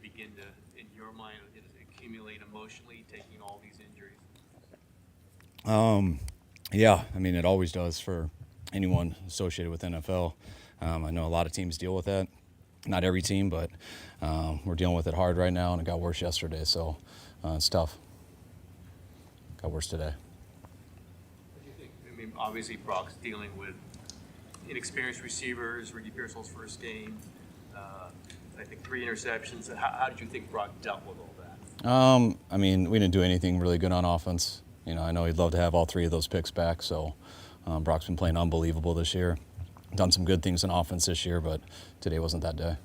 it begin to, in your mind, does it accumulate emotionally, taking all these injuries? Yeah, I mean, it always does for anyone associated with NFL. I know a lot of teams deal with that. Not every team, but we're dealing with it hard right now, and it got worse yesterday, so it's tough. Got worse today. What do you think? I mean, obviously Brock's dealing with inexperienced receivers, Ricky Pearsall's first game, I think 3 interceptions. How did you think Brock dealt with all that? I mean, we didn't do anything really good on offense. You know, I know he'd love to have all 3 of those picks back, so Brock's been playing unbelievable this year. Done some good things in offense this year, but today wasn't that day.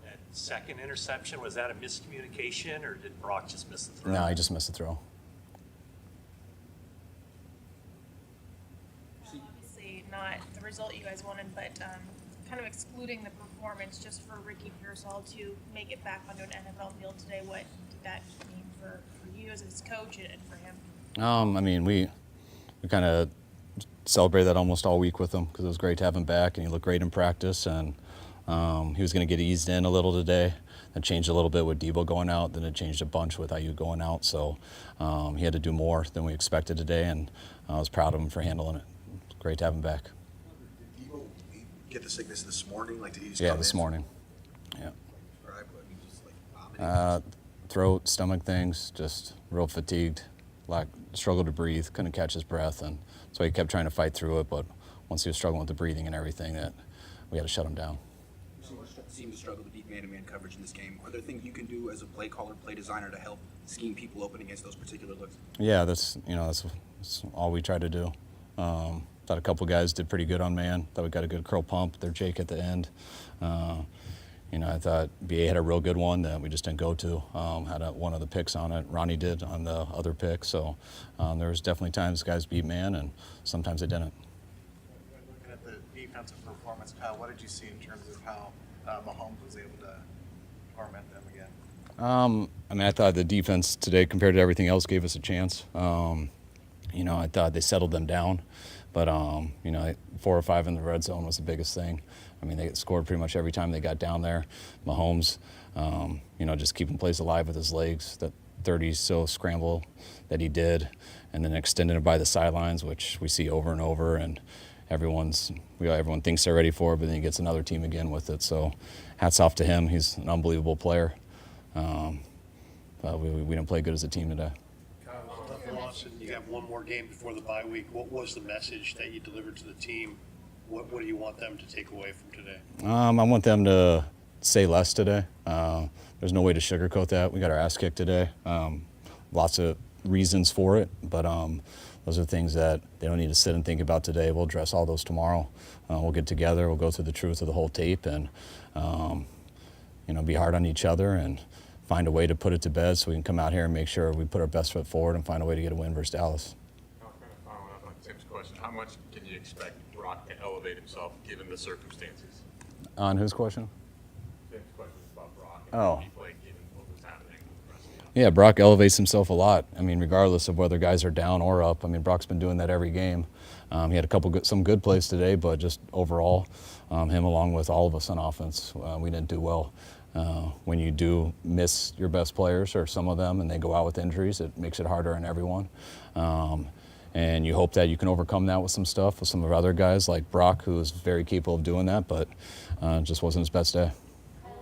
That second interception, was that a miscommunication, or did Brock just miss the throw? No, he just missed the throw. Obviously not the result you guys wanted, but kind of excluding the performance just for Ricky Pearsall to make it back onto an NFL field today, what did that mean for you as his coach and for him? I mean, we kind of celebrated that almost all week with him because it was great to have him back, and he looked great in practice, and he was going to get eased in a little today. It changed a little bit with Debo going out, then it changed a bunch with Aiyuk going out, so he had to do more than we expected today, and I was proud of him for handling it. Great to have him back. Did Debo get the sickness this morning? Like, did he just Yeah, come this in? morning. Yeah. Right, but he just like vomiting. Throat, stomach things, just real fatigued, struggled to breathe, couldn't catch his breath, and so he kept trying to fight through it, but once he was struggling with the breathing and everything, that we had to shut him down. You seem to struggle with deep man-to-man coverage in this game. Are there things you can do as a play caller, play designer to help scheme people open against those particular looks? Yeah, that's all we try to do. Thought a couple guys did pretty good on man. Thought we got a good curl pump. Their Jake at the end. I thought BA had a real good one that we just didn't go to. Had one of the picks on it. Ronnie did on the other pick. So there was definitely times guys beat man, and sometimes they didn't. Looking at the defensive performance, Kyle, what did you see in terms of how Mahomes was able to torment them again? I mean, I thought the defense today, compared to everything else, gave us a chance. I thought they settled them down. But, 4 or 5 in the red zone was the biggest thing. I mean, they scored pretty much every time they got down there. Mahomes, just keeping plays alive with his legs, that 30-so scramble that he did, and then extending it by the sidelines, which we see over and over, and everyone thinks they're ready for it, but then he gets another team again with it. So hats off to him. He's an unbelievable player. But we didn't play good as a team today. You have one more game before the bye week. What was the message that you delivered to the team? What do you want them to take away from today? I want them to say less today. There's no way to sugarcoat that. We got our ass kicked today. Lots of reasons for it, but those are things that they don't need to sit and think about today. We'll address all those tomorrow. We'll get together. We'll go through the truth of the whole tape and be hard on each other and find a way to put it to bed so we can come out here and make sure we put our best foot forward and find a way to get a win versus Dallas. Following up on Tim's question, how much can you expect Brock to elevate himself given the circumstances? On whose question? Tim's question is about Brock and Oh. how he played given what was happening with the rest of the Yeah, Brock elevates himself a lot. I mean, regardless of whether guys are down or up. I mean, Brock's been doing that every game. He had some good plays today, but just overall, him along with all of us on offense, we didn't do well. When you do miss your best players or some of them and they go out with injuries, it makes it harder on everyone. And you hope that you can overcome that with some stuff with some of our other guys like Brock, who is very capable of doing that, but just wasn't his best day. Is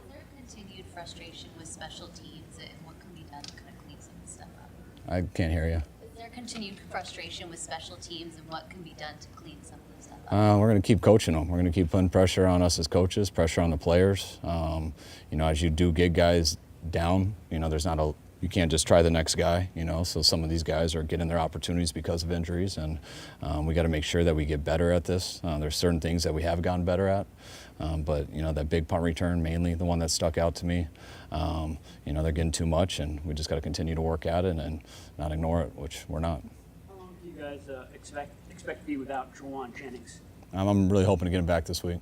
there continued frustration with special teams and what can be done to kind of clean some of this stuff up? I can't hear you. Is there continued frustration with special teams and what can be done to clean some of this stuff up? We're going to keep coaching them. We're going to keep putting pressure on us as coaches, pressure on the players. As you do get guys down, you can't just try the next guy, so some of these guys are getting their opportunities because of injuries, and we got to make sure that we get better at this. There's certain things that we have gotten better at, but that big punt return, mainly the one that stuck out to me, they're getting too much, and we just got to continue to work at it and not ignore it, which we're not. How long do you guys expect to be without Juwan Jennings? I'm really hoping to get him back this week.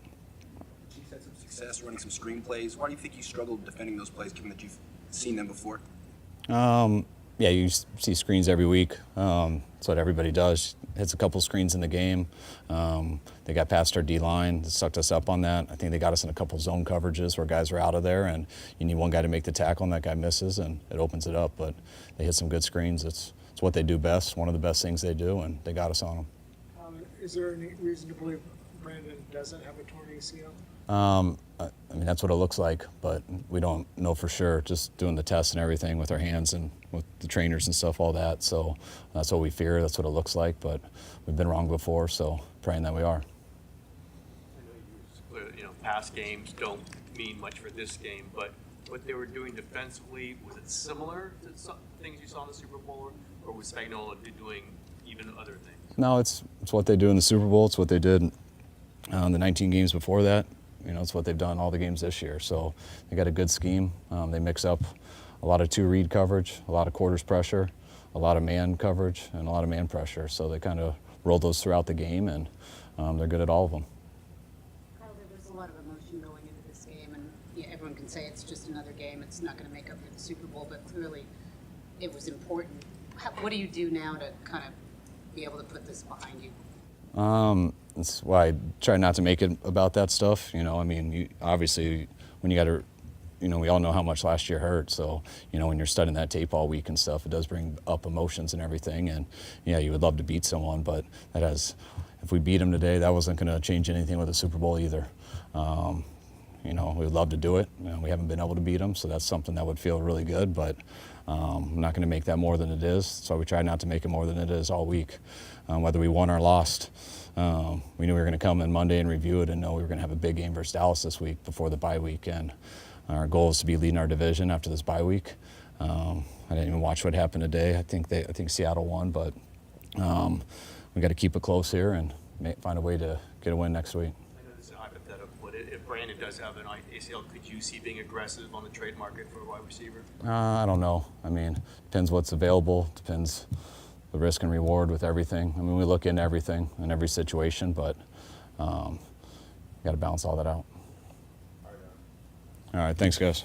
Chiefs had some success running some screen plays. Why do you think you struggled defending those plays, given that you've seen them before? yeah, you see screens every week. That's what everybody does. Hits a couple screens in the game. They got past our D-line, sucked us up on that. I think they got us in a couple zone coverages where guys are out of there, and you need one guy to make the tackle, and that guy misses, and it opens it up. But they hit some good screens. It's what they do best, one of the best things they do, and they got us on them. Is there any reason to believe Brandon doesn't have a torn ACL? I mean, that's what it looks like, but we don't know for sure. Just doing the tests and everything with our hands and with the trainers and stuff, all that. So that's what we fear. That's what it looks like, but we've been wrong before, so praying that we are. Past games don't mean much for this game, but what they were doing defensively, was it similar to some things you saw in the Super Bowl, or was Spagnuolo doing even other things? No, it's what they do in the Super Bowl. It's what they did in the 19 games before that. It's what they've done all the games this year. So they got a good scheme. They mix up a lot of two-read coverage, a lot of quarters pressure, a lot of man coverage, and a lot of man pressure. So they kind of roll those throughout the game, and they're good at all of them. Kyle, there was a lot of emotion going into this game, and everyone can say it's just another game. It's not going to make up for the Super Bowl, but clearly it was important. What do you do now to kind of be able to put this behind you? That's why I try not to make it about that stuff. I mean, obviously, when you got to, we all know how much last year hurt. So, when you're studying that tape all week and stuff, it does bring up emotions and everything. And, yeah, you would love to beat someone, but if we beat them today, that wasn't going to change anything with the Super Bowl either. We would love to do it. We haven't been able to beat them, so that's something that would feel really good, but I'm not going to make that more than it is. So we try not to make it more than it is all week, whether we won or lost. We knew we were going to come in Monday and review it and know we were going to have a big game versus Dallas this week before the bye week. And our goal is to be leading our division after this bye week. I didn't even watch what happened today. I think Seattle won, but we got to keep it close here and find a way to get a win next week. I know this is hypothetical, but if Brandon does have an ACL, could you see being aggressive on the trade market for a wide receiver? I don't know. I mean, depends what's available. Depends the risk and reward with everything. I mean, we look into everything in every situation, but got to balance all that out. All right, thanks, guys.